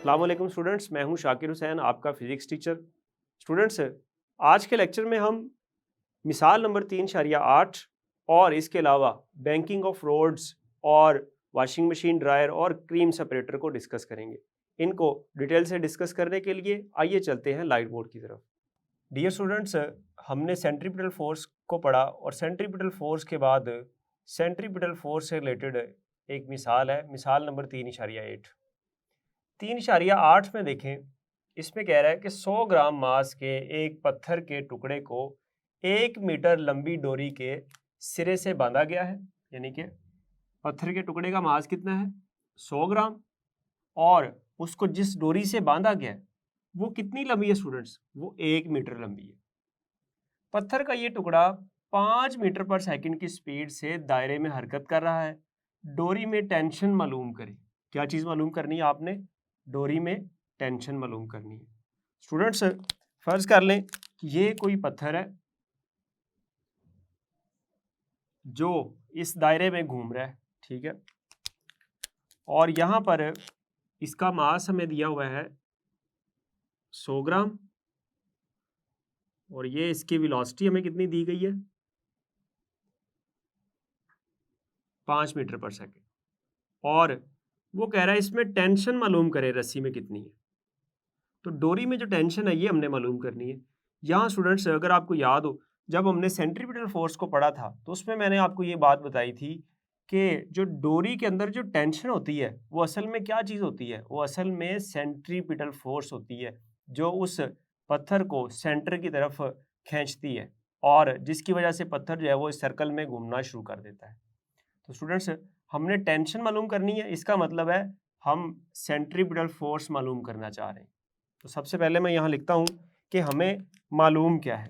अस्सलाम वालेकुम स्टूडेंट्स, मैं हूं शाकिर हुसैन, आपका फिजिक्स टीचर। स्टूडेंट्स, आज के लेक्चर में हम मिसाल नंबर 3.8 और इसके अलावा बैंकिंग ऑफ रोड्स और वॉशिंग मशीन, ड्रायर और क्रीम सेपरेटर को डिस्कस करेंगे। इनको डिटेल से डिस्कस करने के लिए आइए चलते हैं लाइट बोर्ड की तरफ। डियर स्टूडेंट्स, हमने सेंट्रीपिटल फोर्स को पढ़ा और सेंट्रीपिटल फोर्स के बाद सेंट्रीपिटल फोर्स से रिलेटेड एक मिसाल है, मिसाल नंबर 3.8। 3.8 में देखें, इसमें कह रहा है कि 100 ग्राम मास के एक पत्थर के टुकड़े को 1 मीटर लंबी डोरी के सिरे से बांधा गया है। यानी कि पत्थर के टुकड़े का मास कितना है? 100 ग्राम, और उसको जिस डोरी से बांधा गया है वो कितनी लंबी है स्टूडेंट्स? वो 1 मीटर लंबी है। पत्थर का ये टुकड़ा 5 मीटर पर सेकंड की स्पीड से दायरे में हरकत कर रहा है। डोरी में टेंशन मालूम करें। क्या चीज़ मालूम करनी है आपने? डोरी में टेंशन मालूम करनी है। स्टूडेंट्स, फर्ज कर लें कि ये कोई पत्थर है जो इस दायरे में घूम रहा है, ठीक है, और यहाँ पर इसका मास हमें दिया हुआ है 100 ग्राम, और ये इसकी वेलोसिटी हमें कितनी दी गई है? 5 मीटर पर सेकेंड। और वो कह रहा है इसमें टेंशन मालूम करे रस्सी में कितनी है। तो डोरी में जो टेंशन है ये हमने मालूम करनी है। यहाँ स्टूडेंट्स, अगर आपको याद हो, जब हमने सेंट्रीपिटल फोर्स को पढ़ा था तो उसमें मैंने आपको ये बात बताई थी कि जो डोरी के अंदर जो टेंशन होती है वो असल में क्या चीज़ होती है? वो असल में सेंट्रीपिटल फोर्स होती है, जो उस पत्थर को सेंटर की तरफ खींचती है और जिसकी वजह से पत्थर जो है वो इस सर्कल में घूमना शुरू कर देता है। तो स्टूडेंट्स, हमने टेंशन मालूम करनी है, इसका मतलब है हम सेंट्रीपिटल फोर्स मालूम करना चाह रहे हैं। तो सबसे पहले मैं यहाँ लिखता हूँ कि हमें मालूम क्या है।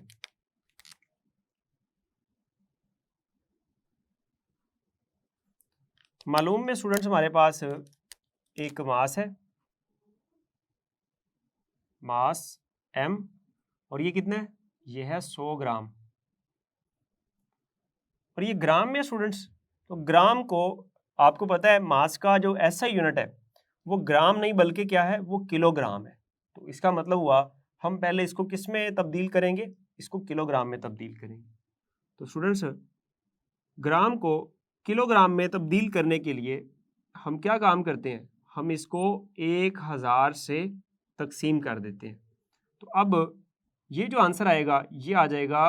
मालूम में स्टूडेंट्स हमारे पास एक मास है, मास m, और ये कितना है? ये है 100 ग्राम, और ये ग्राम में स्टूडेंट्स। तो ग्राम को आपको पता है मास का जो ऐसा यूनिट है वो ग्राम नहीं बल्कि क्या है? वो किलोग्राम है। तो इसका मतलब हुआ हम पहले इसको किस में तब्दील करेंगे? इसको किलोग्राम में तब्दील करेंगे। तो स्टूडेंट्स, ग्राम को किलोग्राम में तब्दील करने के लिए हम क्या काम करते हैं? हम इसको 1000 से तकसीम कर देते हैं। तो अब ये जो आंसर आएगा ये आ जाएगा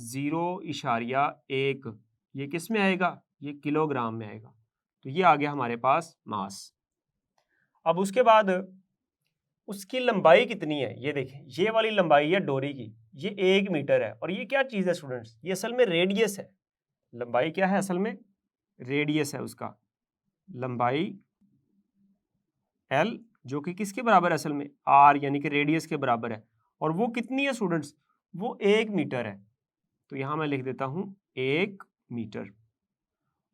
0.1। ये किस में आएगा? ये किलोग्राम में आएगा। तो ये आ गया हमारे पास मास। अब उसके बाद उसकी लंबाई कितनी है? ये देखें, ये वाली लंबाई है डोरी की, ये 1 मीटर है, और ये क्या चीज़ है स्टूडेंट्स? ये असल में रेडियस है। लंबाई क्या है? असल में रेडियस है उसका, लंबाई L, जो कि किसके बराबर है? असल में R, यानी कि रेडियस के बराबर है। और वो कितनी है स्टूडेंट्स? वो 1 मीटर है। तो यहाँ मैं लिख देता हूँ 1 मीटर।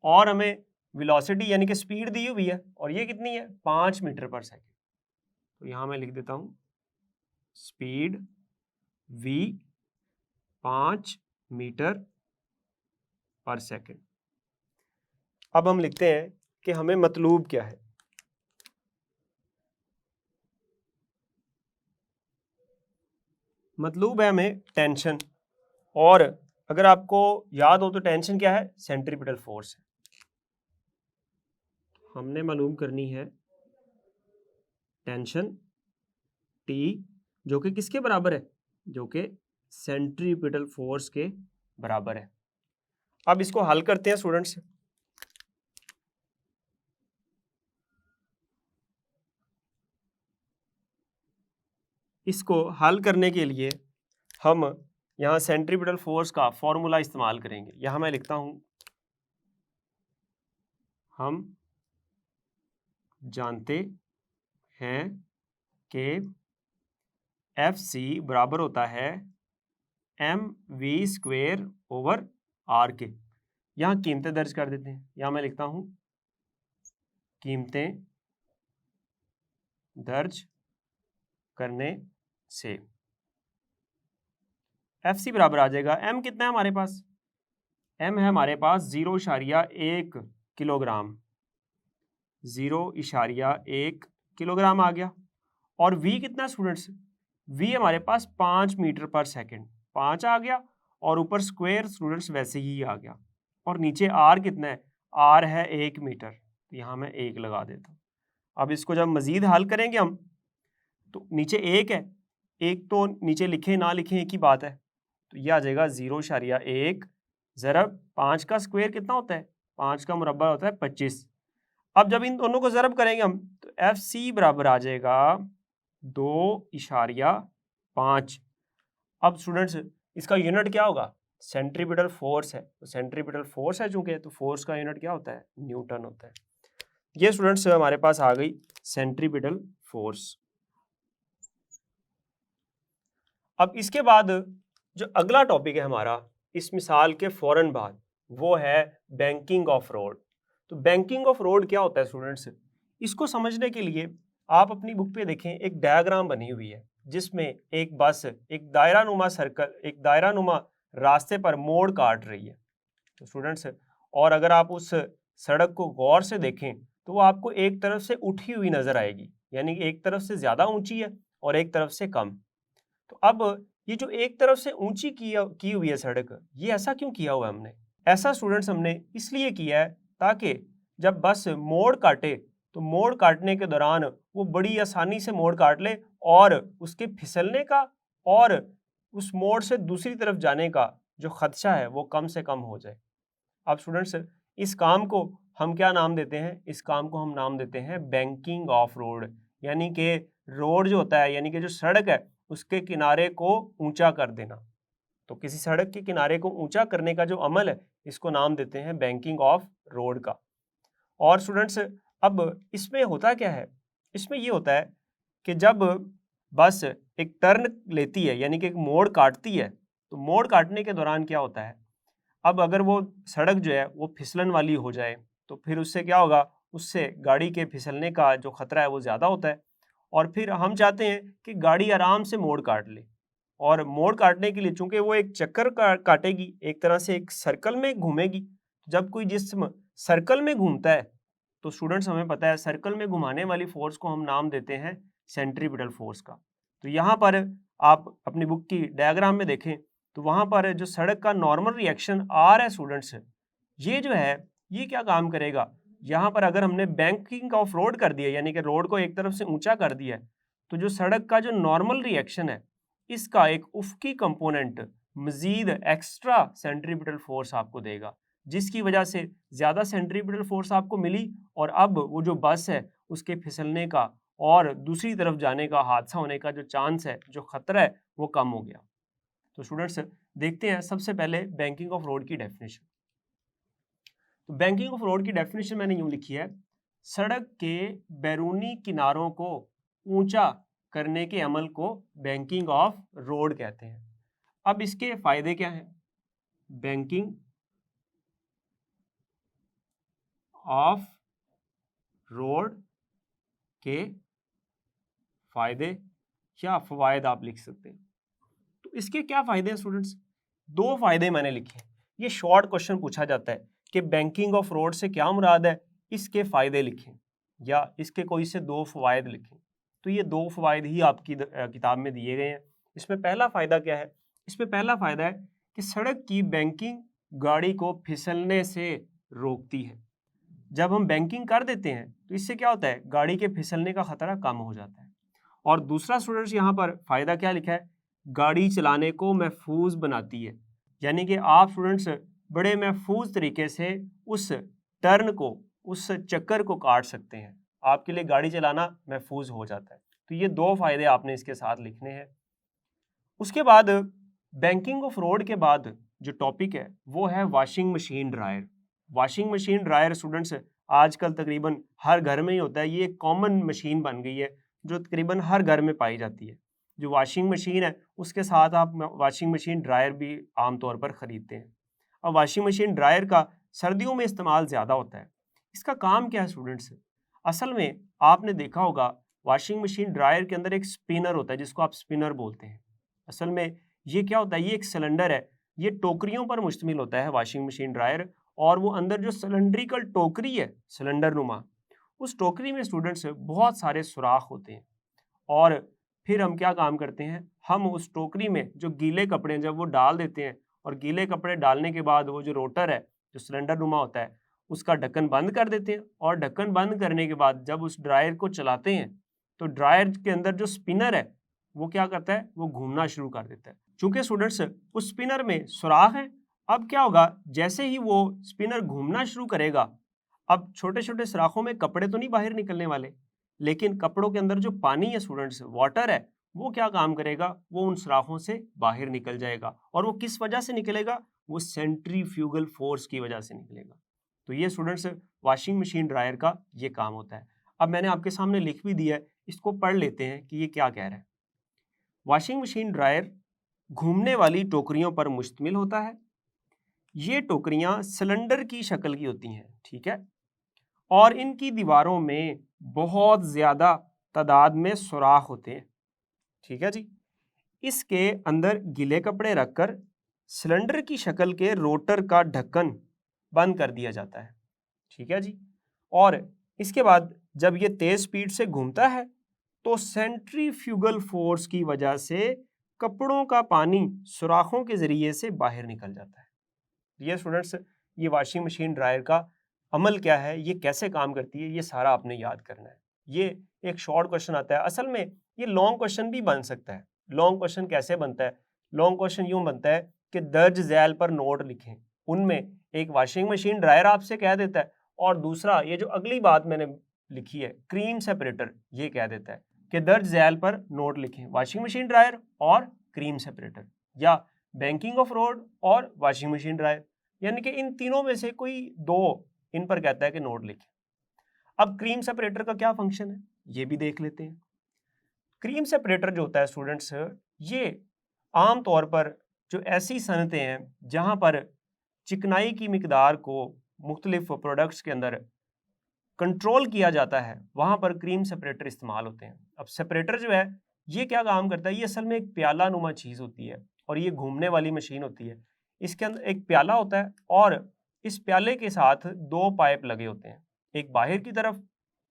और हमें वेलोसिटी यानी कि स्पीड दी हुई है, और ये कितनी है? 5 मीटर पर सेकेंड। तो यहाँ मैं लिख देता हूँ स्पीड v 5 मीटर पर सेकेंड। अब हम लिखते हैं कि हमें मतलूब क्या है। मतलूब है हमें टेंशन, और अगर आपको याद हो तो टेंशन क्या है? सेंट्रीपिटल फोर्स है। हमने मालूम करनी है टेंशन T, जो कि किसके बराबर है? जो कि सेंट्रीपिटल फोर्स के बराबर है। अब इसको हल करते हैं स्टूडेंट्स। इसको हल करने के लिए हम यहाँ सेंट्रीपिटल फोर्स का फॉर्मूला इस्तेमाल करेंगे। यहाँ मैं लिखता हूँ, हम जानते हैं कि FC बराबर होता है mv² के। यहाँ कीमतें दर्ज कर देते हैं। यहाँ मैं लिखता हूँ कीमतें दर्ज करने से FC बराबर आ जाएगा, m कितना है हमारे पास? m है हमारे पास 0.1 किलोग्राम। 0.1 किलोग्राम आ गया। और v कितना स्टूडेंट्स, v हमारे पास 5 मीटर पर सेकेंड, 5 आ गया, और ऊपर स्क्वायर स्टूडेंट्स वैसे ही आ गया, और नीचे r कितना है, r है 1 मीटर, तो यहाँ मैं 1 लगा देता हूँ। अब इसको जब मजीद हल करेंगे हम, तो नीचे 1 है, 1 तो नीचे लिखें ना लिखें एक ही बात है, तो यह आ जाएगा 0.1 ज़रब 5 का स्क्वायर कितना होता है, 5 का मुरब्बा होता है 25। अब जब इन दोनों को ज़रब करेंगे हम, तो FC बराबर आ जाएगा 2.5। अब स्टूडेंट्स इसका यूनिट क्या होगा, सेंट्रीपिटल फोर्स है, तो सेंट्रीपिटल फोर्स है चूंकि, तो फोर्स का यूनिट क्या होता है, न्यूटन होता है। ये स्टूडेंट्स हमारे पास आ गई सेंट्रीपिटल फोर्स। अब इसके बाद जो अगला टॉपिक है हमारा इस मिसाल के फौरन बाद, वो है बैंकिंग ऑफ रोड। तो बैंकिंग ऑफ रोड क्या होता है स्टूडेंट्स, इसको समझने के लिए आप अपनी बुक पे देखें, एक डायग्राम बनी हुई है जिसमें एक बस एक दायरानुमा सर्कल, एक दायरानुमा रास्ते पर मोड़ काट रही है। तो स्टूडेंट्स, और अगर आप उस सड़क को गौर से देखें तो वो आपको एक तरफ से उठी हुई नजर आएगी, यानी कि एक तरफ से ज्यादा ऊंची है और एक तरफ से कम। तो अब ये जो एक तरफ से ऊंची की हुई है सड़क, ये ऐसा क्यों किया हुआ है हमने? ऐसा स्टूडेंट्स हमने इसलिए किया है ताकि जब बस मोड़ काटे तो मोड़ काटने के दौरान वो बड़ी आसानी से मोड़ काट ले और उसके फिसलने का और उस मोड़ से दूसरी तरफ जाने का जो खदशा है वो कम से कम हो जाए। अब स्टूडेंट्स इस काम को हम क्या नाम देते हैं, इस काम को हम नाम देते हैं बैंकिंग ऑफ रोड, यानी कि रोड जो होता है, यानी कि जो सड़क है उसके किनारे को ऊंचा कर देना। तो किसी सड़क के किनारे को ऊंचा करने का जो अमल है इसको नाम देते हैं बैंकिंग ऑफ रोड का। और स्टूडेंट्स अब इसमें होता क्या है, इसमें ये होता है कि जब बस एक टर्न लेती है यानी कि एक मोड़ काटती है, तो मोड़ काटने के दौरान क्या होता है, अब अगर वो सड़क जो है वो फिसलन वाली हो जाए तो फिर उससे क्या होगा, उससे गाड़ी के फिसलने का जो खतरा है वो ज़्यादा होता है। और फिर हम चाहते हैं कि गाड़ी आराम से मोड़ काट ले, और मोड़ काटने के लिए चूंकि वो एक चक्कर काटेगी, एक तरह से एक सर्कल में घूमेगी। जब कोई जिस्म सर्कल में घूमता है तो स्टूडेंट्स हमें पता है सर्कल में घुमाने वाली फोर्स को हम नाम देते हैं सेंट्रीपिटल फोर्स का। तो यहाँ पर आप अपनी बुक की डायग्राम में देखें तो वहाँ पर जो सड़क का नॉर्मल रिएक्शन आर है स्टूडेंट्स, ये जो है ये क्या काम करेगा, यहाँ पर अगर हमने बैंकिंग ऑफ रोड कर दिया यानी कि रोड को एक तरफ से ऊंचा कर दिया है, तो जो सड़क का जो नॉर्मल रिएक्शन है इसका एक उफ़क़ी कंपोनेंट मजीद एक्स्ट्रा सेंट्रीपिटल फोर्स आपको देगा, जिसकी वजह से ज़्यादा सेंट्रीपिटल फोर्स आपको मिली और अब वो जो बस है उसके फिसलने का और दूसरी तरफ जाने का, हादसा होने का जो चांस है, जो खतरा है, वो कम हो गया। तो स्टूडेंट्स देखते हैं सबसे पहले बैंकिंग ऑफ रोड की डेफिनेशन। तो बैंकिंग ऑफ रोड की डेफिनेशन मैंने यूं लिखी है, सड़क के बैरूनी किनारों को ऊंचा करने के अमल को बैंकिंग ऑफ रोड कहते हैं। अब इसके फायदे क्या हैं? बैंकिंग ऑफ रोड के फायदे या फवायद आप लिख सकते हैं। तो इसके क्या फायदे हैं स्टूडेंट्स? 2 फायदे मैंने लिखे हैं। ये शॉर्ट क्वेश्चन पूछा जाता है कि बैंकिंग ऑफ रोड से क्या मुराद है, इसके फायदे लिखें या इसके कोई से 2 फवायद लिखें। तो ये 2 फवायद ही आपकी किताब में दिए गए हैं। इसमें पहला फायदा क्या है? इसमें पहला फायदा है कि सड़क की बैंकिंग गाड़ी को फिसलने से रोकती है। जब हम बैंकिंग कर देते हैं तो इससे क्या होता है, गाड़ी के फिसलने का खतरा कम हो जाता है। और दूसरा स्टूडेंट्स यहाँ पर फायदा क्या लिखा है, गाड़ी चलाने को महफूज बनाती है, यानी कि आप स्टूडेंट्स बड़े महफूज तरीके से उस टर्न को, उस चक्कर को काट सकते हैं, आपके लिए गाड़ी चलाना महफूज हो जाता है। तो ये 2 फायदे आपने इसके साथ लिखने हैं। उसके बाद बैंकिंग ऑफ रोड के बाद जो टॉपिक है वो है washing machine dryer. Washing machine dryer students आजकल तकरीबन हर घर में ही होता है, ये एक कॉमन मशीन बन गई है जो तकरीबन हर घर में पाई जाती है। जो वॉशिंग मशीन है उसके साथ आप वॉशिंग मशीन ड्रायर भी आमतौर पर ख़रीदते हैं। अब वॉशिंग मशीन ड्रायर का सर्दियों में इस्तेमाल ज़्यादा होता है। इसका काम क्या है स्टूडेंट्स? असल में आपने देखा होगा वॉशिंग मशीन ड्रायर के अंदर एक स्पिनर होता है जिसको आप स्पिनर बोलते हैं। असल में ये क्या होता है, ये एक सिलेंडर है, ये टोकरियों पर मुश्तमिल होता है वॉशिंग मशीन ड्रायर, और वो अंदर जो सिलेंड्रिकल टोकरी है, सिलेंडर नुमा, उस टोकरी में स्टूडेंट्स बहुत सारे सुराख होते हैं और फिर हम क्या काम करते हैं, हम उस टोकरी में जो गीले कपड़े जब वो डाल देते हैं और गीले कपड़े डालने के बाद वो जो रोटर है जो सिलेंडर नुमा होता है उसका ढक्कन बंद कर देते हैं और ढक्कन बंद करने के बाद जब उस ड्रायर को चलाते हैं तो ड्रायर के अंदर जो स्पिनर है वो क्या करता है, वो घूमना शुरू कर देता है। चूंकि स्टूडेंट्स उस स्पिनर में सुराख है, अब क्या होगा, जैसे ही वो स्पिनर घूमना शुरू करेगा, अब छोटे छोटे सुराखों में कपड़े तो नहीं बाहर निकलने वाले, लेकिन कपड़ों के अंदर जो पानी है स्टूडेंट्स, वाटर है, वो क्या काम करेगा, वो उन सुराखों से बाहर निकल जाएगा। और वो किस वजह से निकलेगा, वो सेंट्रीफ्यूगल फोर्स की वजह से निकलेगा। तो ये स्टूडेंट्स वॉशिंग मशीन ड्रायर का ये काम होता है। अब मैंने आपके सामने लिख भी दिया है, इसको पढ़ लेते हैं कि ये क्या कह रहा है। वॉशिंग मशीन ड्रायर घूमने वाली टोकरियों पर मुश्तमिल होता है। ये टोकरियां सिलेंडर की शक्ल की होती हैं, ठीक है, और इनकी दीवारों में बहुत ज्यादा तादाद में सुराख होते हैं, ठीक है जी। इसके अंदर गीले कपड़े रखकर सिलेंडर की शक्ल के रोटर का ढक्कन बंद कर दिया जाता है, ठीक है जी। और इसके बाद जब ये तेज स्पीड से घूमता है तो सेंट्रीफ्यूगल फोर्स की वजह से कपड़ों का पानी सुराखों के जरिए से बाहर निकल जाता है। ये स्टूडेंट्स ये वॉशिंग मशीन ड्रायर का अमल क्या है, ये कैसे काम करती है, ये सारा आपने याद करना है। ये एक शॉर्ट क्वेश्चन आता है, असल में ये लॉन्ग क्वेश्चन भी बन सकता है। लॉन्ग क्वेश्चन कैसे बनता है, लॉन्ग क्वेश्चन यूं बनता है कि दर्ज झैल पर नोट लिखें, उनमें एक वॉशिंग मशीन ड्रायर आपसे कह देता है और दूसरा ये जो अगली बात मैंने लिखी है क्रीम सेपरेटर, ये कह देता है कि दर्ज झैल पर नोट लिखें, वॉशिंग मशीन ड्रायर और क्रीम सेपरेटर, या बैंकिंग ऑफ रोड और वॉशिंग मशीन ड्रायर, यानी कि इन तीनों में से कोई दो इन पर कहता है कि नोट लिखें। अब क्रीम सेपरेटर का क्या फंक्शन है ये भी देख लेते हैं। क्रीम सेपरेटर जो होता है स्टूडेंट्स, ये आम तौर पर जो ऐसी सनतें हैं जहां पर चिकनाई की मिकदार को मुख्तलिफ प्रोडक्ट्स के अंदर कंट्रोल किया जाता है, वहां पर क्रीम सेपरेटर इस्तेमाल होते हैं। अब सेपरेटर जो है ये क्या काम करता है, ये असल में एक प्याला नुमा चीज़ होती है और ये घूमने वाली मशीन होती है। इसके अंदर एक प्याला होता है और इस प्याले के साथ दो पाइप लगे होते हैं, एक बाहर की तरफ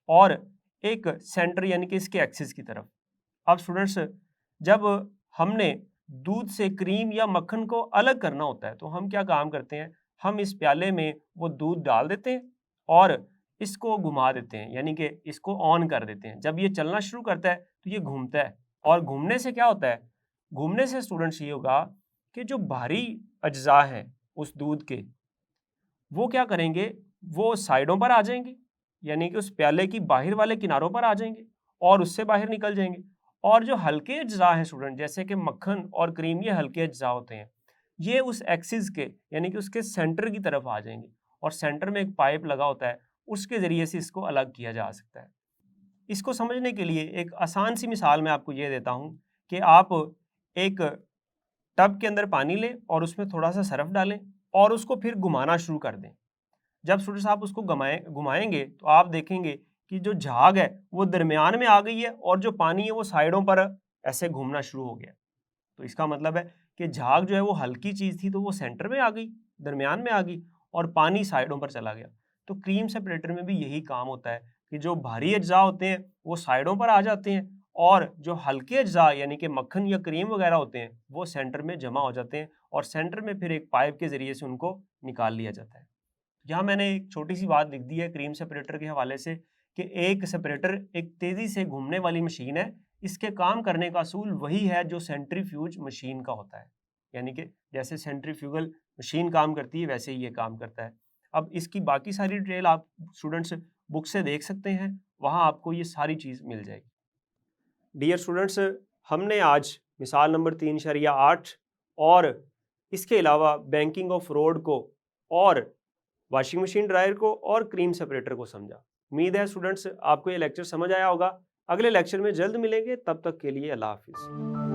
और एक सेंटर यानी कि इसके एक्सिस की तरफ। अब स्टूडेंट्स जब हमने दूध से क्रीम या मक्खन को अलग करना होता है तो हम क्या काम करते हैं, हम इस प्याले में वो दूध डाल देते हैं और इसको घुमा देते हैं, यानी कि इसको ऑन कर देते हैं। जब ये चलना शुरू करता है तो ये घूमता है और घूमने से क्या होता है, घूमने से स्टूडेंट्स ये होगा कि जो भारी अज्जा हैं उस दूध के वो क्या करेंगे, वो साइडों पर आ जाएंगे, यानी कि उस प्याले की बाहर वाले किनारों पर आ जाएंगे और उससे बाहर निकल जाएंगे। और जो हल्के अज्जा हैं स्टूडेंट, जैसे कि मक्खन और क्रीम, ये हल्के अज्जा होते हैं, ये उस एक्सिस के यानी कि उसके सेंटर की तरफ आ जाएंगे और सेंटर में एक पाइप लगा होता है, उसके ज़रिए से इसको अलग किया जा सकता है। इसको समझने के लिए एक आसान सी मिसाल मैं आपको ये देता हूँ कि आप एक टब के अंदर पानी लें और उसमें थोड़ा सा सरफ डालें और उसको फिर घुमाना शुरू कर दें। जब स्टूडेंट्स आप उसको घुमाएंगे तो आप देखेंगे कि जो झाग है वो दरमियान में आ गई है और जो पानी है वो साइडों पर ऐसे घूमना शुरू हो गया। तो इसका मतलब है कि झाग जो है वो हल्की चीज़ थी तो वो सेंटर में आ गई, दरमियान में आ गई और पानी साइडों पर चला गया। तो क्रीम सेपरेटर में भी यही काम होता है कि जो भारी अज्जा होते हैं वो साइडों पर आ जाते हैं और जो हल्के अज्जा यानी कि मक्खन या क्रीम वगैरह होते हैं वो सेंटर में जमा हो जाते हैं और सेंटर में फिर एक पाइप के ज़रिए से उनको निकाल लिया जाता है। यहाँ मैंने एक छोटी सी बात लिख दी है क्रीम सेपरेटर के हवाले से कि एक सेपरेटर एक तेज़ी से घूमने वाली मशीन है, इसके काम करने का असूल वही है जो सेंट्रीफ्यूज मशीन का होता है, यानी कि जैसे सेंट्रीफ्यूगल मशीन काम करती है वैसे ही ये काम करता है। अब इसकी बाकी सारी डिटेल आप स्टूडेंट्स बुक से देख सकते हैं, वहाँ आपको ये सारी चीज़ मिल जाएगी। डियर स्टूडेंट्स, हमने आज मिसाल नंबर 3.8 और इसके अलावा बैंकिंग ऑफ रोड को और वॉशिंग मशीन ड्रायर को और क्रीम सेपरेटर को समझा। उम्मीद है स्टूडेंट्स आपको ये लेक्चर समझ आया होगा। अगले लेक्चर में जल्द मिलेंगे, तब तक के लिए अल्लाह हाफिज़।